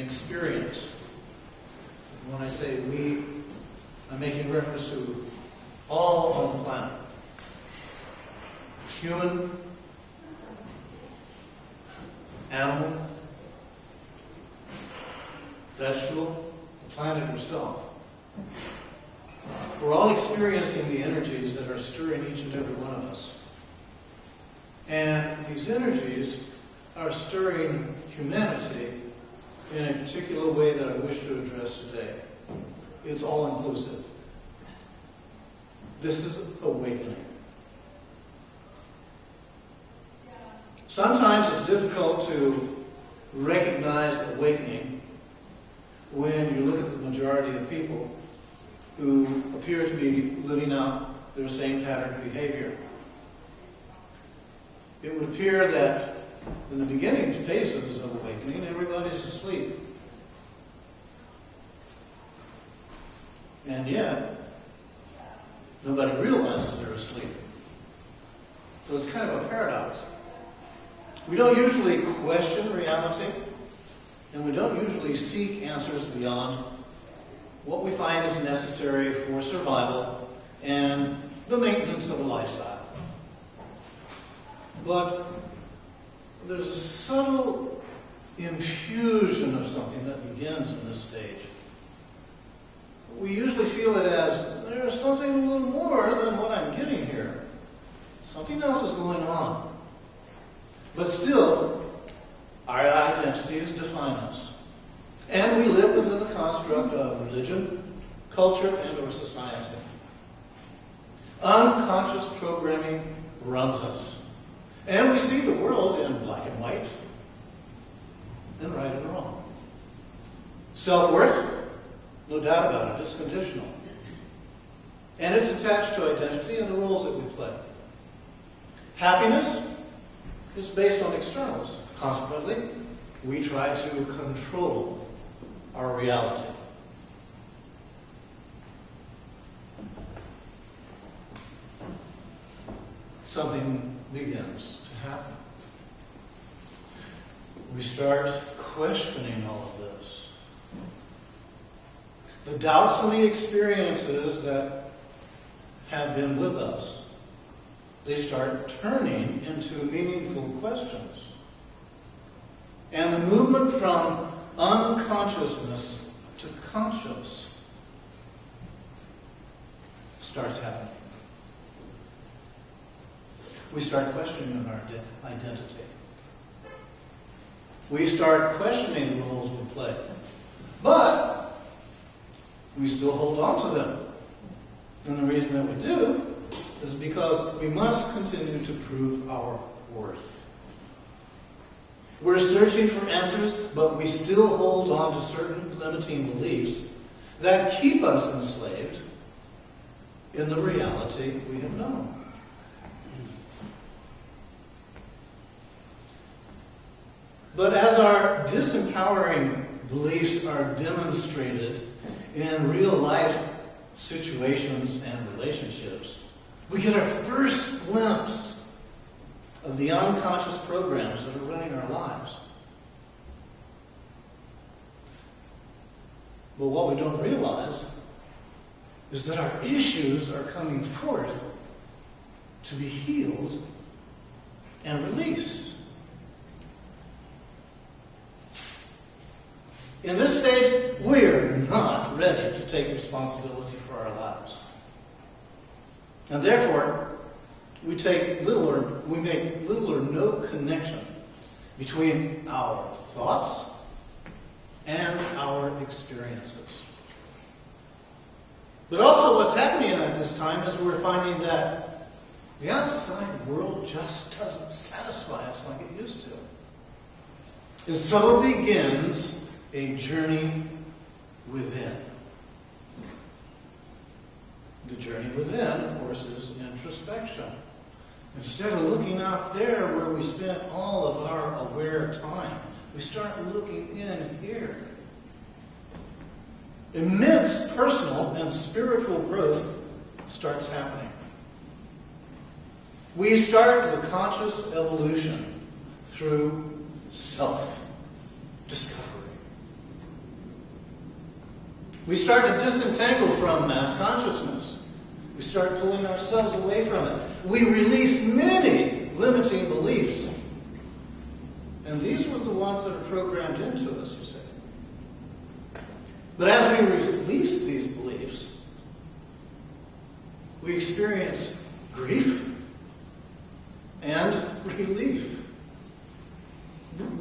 experience. When I say we, I'm making reference to all on the planet. Human, animal, vegetable, the planet herself. We're all experiencing the energies that are stirring each and every one of us. And these energies are stirring humanity in a particular way that I wish to address today. It's all-inclusive. This is awakening. Sometimes it's difficult to recognize awakening when you look at the majority of people who appear to be living out their same pattern of behavior. It would appear that in the beginning phases of awakening, everybody's asleep. And yet, nobody realizes they're asleep. So it's kind of a paradox. We don't usually question reality, and we don't usually seek answers beyond what we find is necessary for survival and the maintenance of a lifestyle. But there's a subtle infusion of something that begins in this stage. We usually feel it as, there's something a little more than what I'm getting here. Something else is going on. But still, our identities define us. And we live within the construct of religion, culture, and or society. Unconscious programming runs us. And we see the world in black and white, and right and wrong. Self-worth, no doubt about it, it's conditional. And it's attached to identity and the roles that we play. Happiness is based on externals. Consequently, we try to control our reality. Something begins to happen. We start questioning all of this. The doubts and the experiences that have been with us, they start turning into meaningful questions. And the movement from unconsciousness to conscious starts happening. We start questioning our identity. We start questioning the roles we play. But we still hold on to them. And the reason that we do is because we must continue to prove our worth. We're searching for answers, but we still hold on to certain limiting beliefs that keep us enslaved in the reality we have known. But as our disempowering beliefs are demonstrated in real life situations and relationships, we get our first glimpse of the unconscious programs that are running our lives. But what we don't realize is that our issues are coming forth to be healed and released. In this stage, we're not ready to take responsibility for our lives. And therefore, we make little or no connection between our thoughts and our experiences. But also what's happening at this time is we're finding that the outside world just doesn't satisfy us like it used to. And so begins a journey within. The journey within, of course, is introspection. Instead of looking out there where we spent all of our aware time, we start looking in here. Immense personal and spiritual growth starts happening. We start the conscious evolution through self-discovery. We start to disentangle from mass consciousness. We start pulling ourselves away from it. We release many limiting beliefs. And these were the ones that are programmed into us, you see. But as we release these beliefs, we experience grief and relief.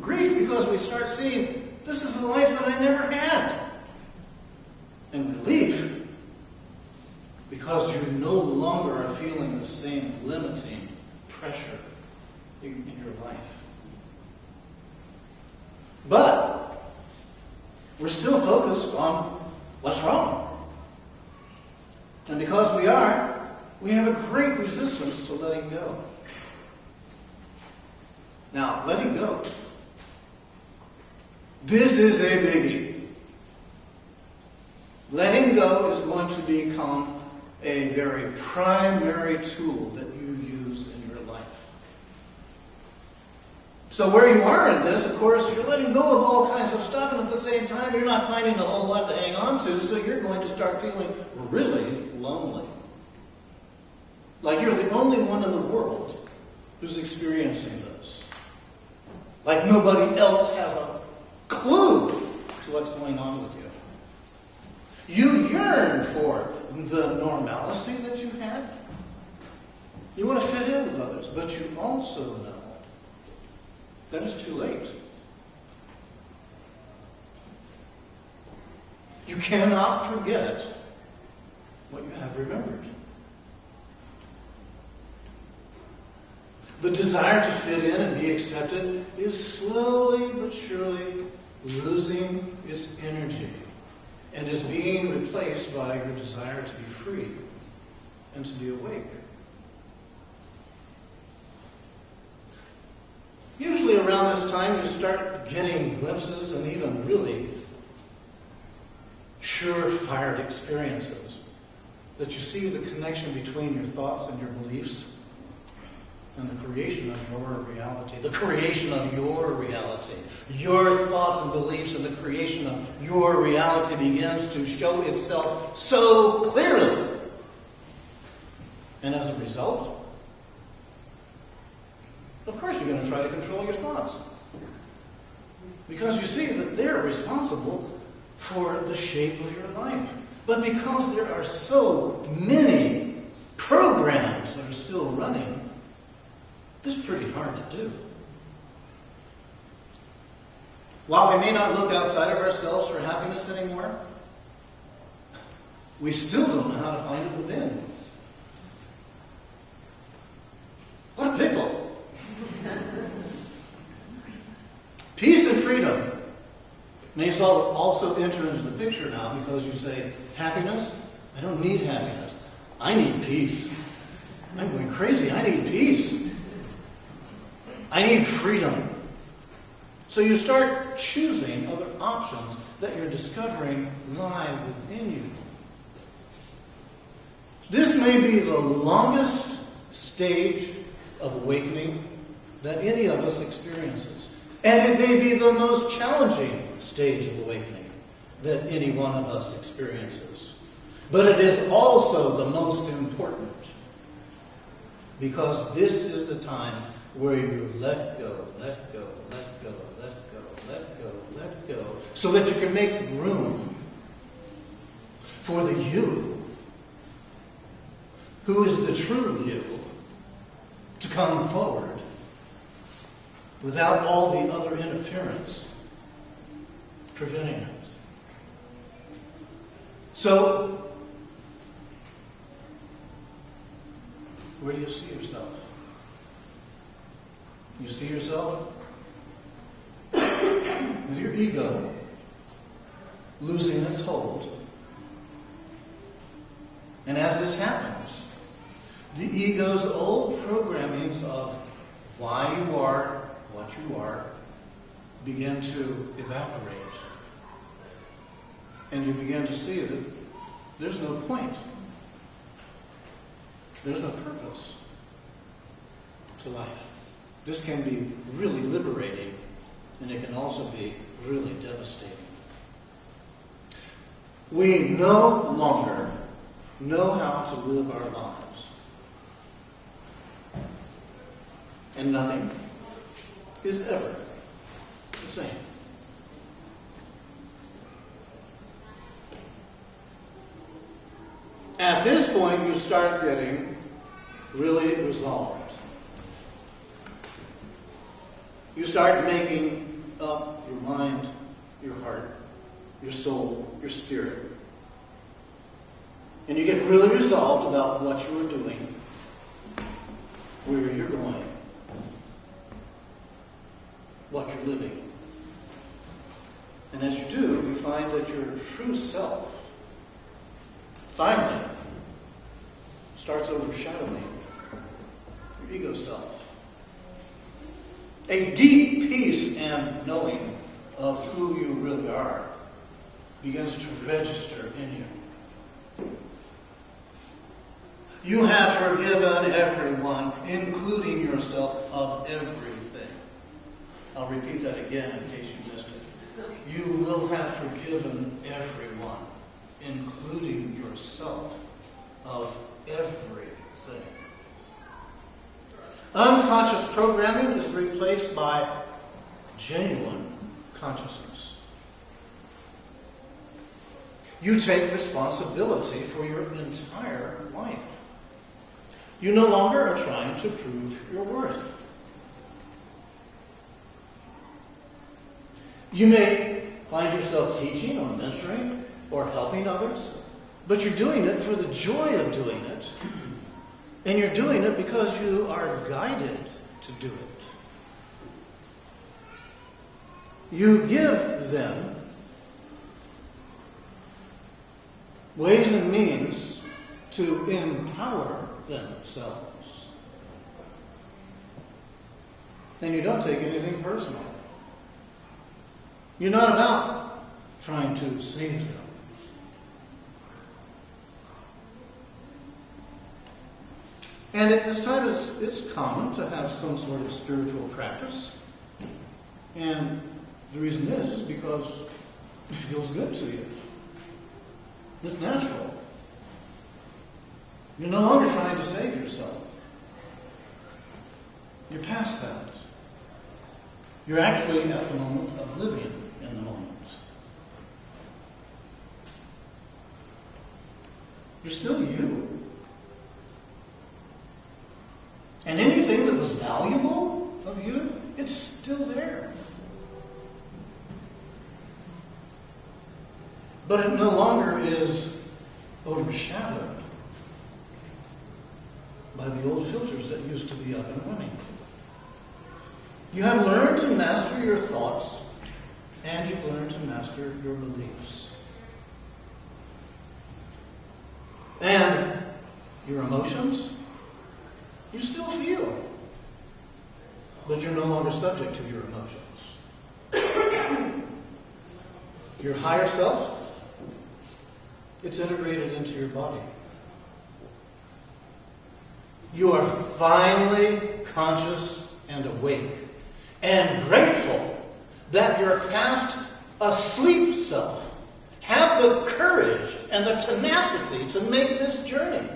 Grief because we start seeing, this is a life that I never had. And relief because you no longer are feeling the same limiting pressure in your life. But we're still focused on what's wrong. And because we have a great resistance to letting go. Now, letting go. This is a biggie. Letting go is going to become a very primary tool that you use in your life. So where you are in this, of course, you're letting go of all kinds of stuff, and at the same time, you're not finding a whole lot to hang on to, so you're going to start feeling really lonely. Like you're the only one in the world who's experiencing this. Like nobody else has a clue to what's going on with you. You yearn for the normalcy that you had. You want to fit in with others, but you also know that it's too late. You cannot forget what you have remembered. The desire to fit in and be accepted is slowly but surely losing its energy and is being replaced by your desire to be free and to be awake. Usually around this time you start getting glimpses and even really sure-fired experiences that you see the connection between your thoughts and your beliefs and the creation of your reality. The creation of your reality. Your thoughts and beliefs and the creation of your reality begins to show itself so clearly. And as a result, of course you're going to try to control your thoughts. Because you see that they're responsible for the shape of your life. But because there are so many programs that are still running, this is pretty hard to do. While we may not look outside of ourselves for happiness anymore, we still don't know how to find it within. What a pickle! Peace and freedom may also enter into the picture now because you say, happiness? I don't need happiness. I need peace. I'm going crazy. I need peace. I need freedom. So you start choosing other options that you're discovering lie within you. This may be the longest stage of awakening that any of us experiences. And it may be the most challenging stage of awakening that any one of us experiences. But it is also the most important. Because this is the time where you let go, let go, let go, let go, let go, let go, so that you can make room for the you, who is the true you, to come forward without all the other interference preventing it. So, where do you see yourself? You see yourself with your ego losing its hold. And as this happens, the ego's old programmings of why you are what you are begin to evaporate. And you begin to see that there's no point. There's no purpose to life. This can be really liberating, and it can also be really devastating. we no longer know how to live our lives. And nothing is ever the same. At this point, you start getting really resolved. You start making up your mind, your heart, your soul, your spirit. And you get really resolved about what you are doing, where you're going, what you're living. And as you do, you find that your true self finally starts overshadowing your ego self. A deep peace and knowing of who you really are begins to register in you. You have forgiven everyone, including yourself, of everything. I'll repeat that again in case you missed it. You will have forgiven everyone, including yourself, of everything. Unconscious programming is replaced by genuine consciousness. You take responsibility for your entire life. You no longer are trying to prove your worth. You may find yourself teaching or mentoring or helping others, but you're doing it for the joy of doing it. And you're doing it because you are guided to do it. You give them ways and means to empower themselves. And you don't take anything personal. You're not about trying to save them. And at this time, it's common to have some sort of spiritual practice. And the reason is because it feels good to you. It's natural. You're no longer trying to save yourself. You're past that. You're actually at the moment of living in the moment. You're still you. And anything that was valuable of you, it's still there. But it no longer is overshadowed by the old filters that used to be up and running. You have learned to master your thoughts, and you've learned to master your beliefs. And your emotions, you still feel, but you're no longer subject to your emotions. Your higher self, it's integrated into your body. You are finally conscious and awake and grateful that your past asleep self had the courage and the tenacity to make this journey.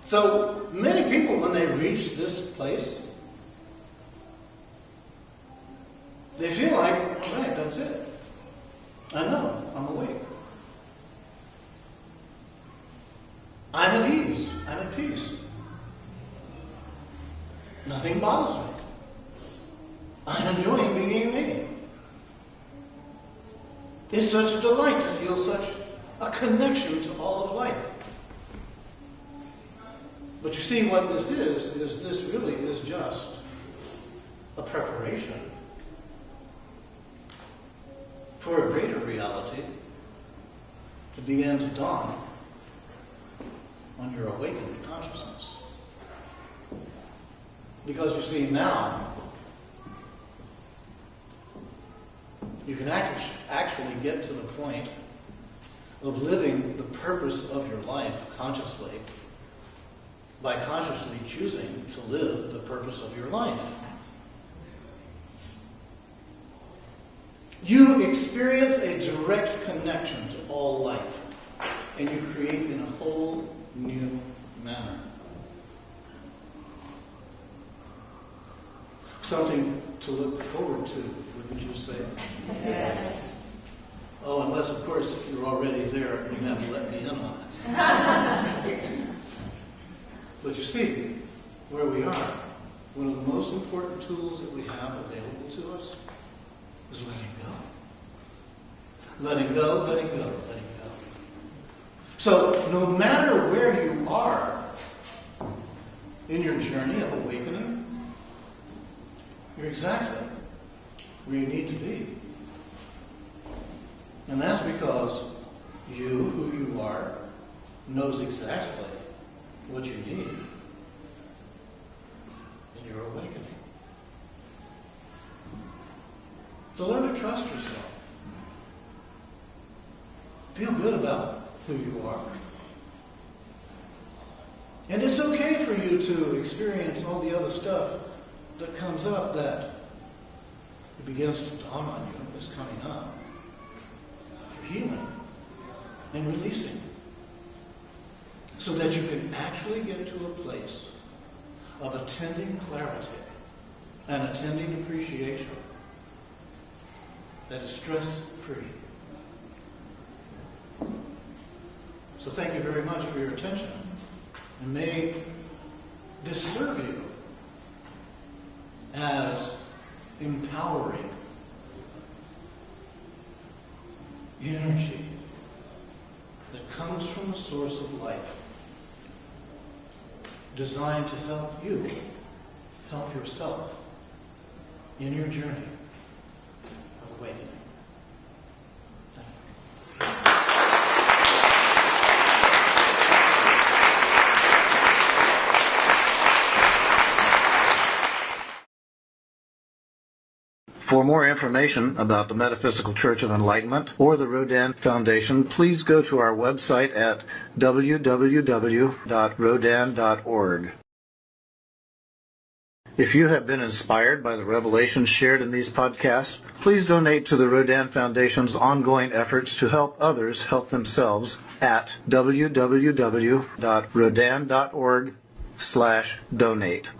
So many people, when they reach this place, they feel like, all right, that's it. I know, I'm awake. I'm at ease. I'm at peace. Nothing bothers me. I'm enjoying being me. It's such a delight to feel such a connection to all of life. But you see, what this is this really is just a preparation for a greater reality to begin to dawn on your awakened consciousness. Because you see, now you can actually get to the point of living the purpose of your life consciously by consciously choosing to live the purpose of your life. You experience a direct connection to all life, and you create in a whole new manner. Something to look forward to, wouldn't you say? Yes. Oh, unless, of course, you're already there and you haven't let me in on it. But you see, where we are, one of the most important tools that we have available to us is letting go. Letting go, letting go, letting go. So, no matter where you are in your journey of awakening, you're exactly where you need to be. And that's because you, who you are, knows exactly what you need in your awakening. So learn to trust yourself. Feel good about who you are. And it's okay for you to experience all the other stuff that comes up that it begins to dawn on you is coming up. For healing and releasing. So that you can actually get to a place of attending clarity and attending appreciation that is stress-free. So thank you very much for your attention. And may this serve you as empowering energy that comes from the source of life, designed to help you help yourself in your journey of awakening. Thank you. For more information about the Metaphysical Church of Enlightenment or the Rodin Foundation, please go to our website at www.rodin.org. If you have been inspired by the revelations shared in these podcasts, please donate to the Rodin Foundation's ongoing efforts to help others help themselves at www.rodin.org/donate.